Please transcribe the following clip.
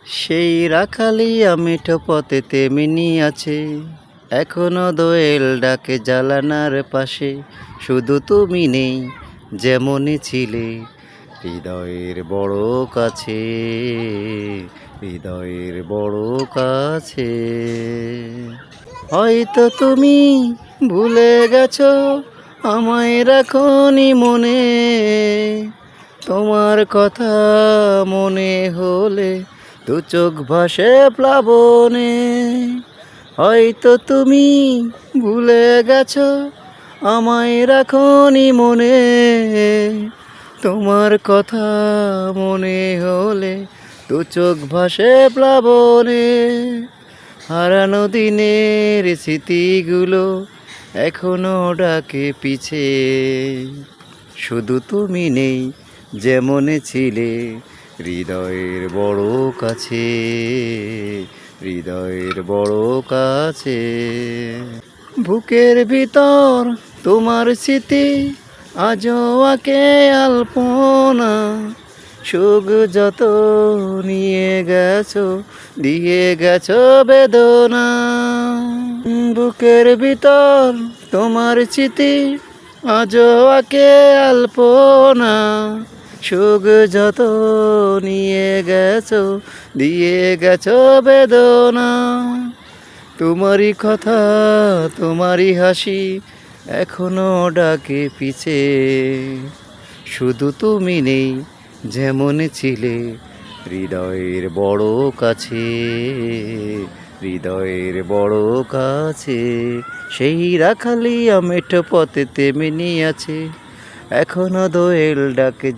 সেই রাখালিয়া মিঠো পথে তেমনি আছে, এখনো দোয়েল ডাকে জালানার পাশে। শুধু তুমি নেই, যেমনই ছিলে হৃদয়ের বড় কাছে, হৃদয়ের বড় কাছে। হয়তো তুমি ভুলে গেছো, আমায় রাখনি মনে। তোমার কথা মনে হলে দু চোখ ভাসে প্লাবনে। হয়তো তুমি ভুলে গেছো, আমায় রাখনি মনে। তোমার কথা মনে হলে দু চোখ ভাসে প্লাবনে। হারানো দিনের স্মৃতিগুলো এখনো ডাকে পিছে। শুধু তুমি নেই, যেমন ছিলে হৃদয়ের বড় কাছে, হৃদয়ের বড় কাছে। বুকের ভিতর তোমার স্মৃতি আজও আঁকে আলপনা। সুখ যত নিয়ে গেছো, দিয়ে গেছো বেদনা। বুকের ভিতর তোমার স্মৃতি আজও আঁকে আলপনা। সুখ যত নিয়ে গেছো, দিয়ে গেছো বেদনা। তোমারই কথা, তোমারই হাসি এখনো ডাকে পিছে। শুধু তুমি নেই, যেমন ছিলে হৃদয়ের বড় কাছে, হৃদয়ের বড় কাছে। সেই রাখালিয়া মিঠো পথে তেমনি আছে, এখনো দোয়েল ডাকে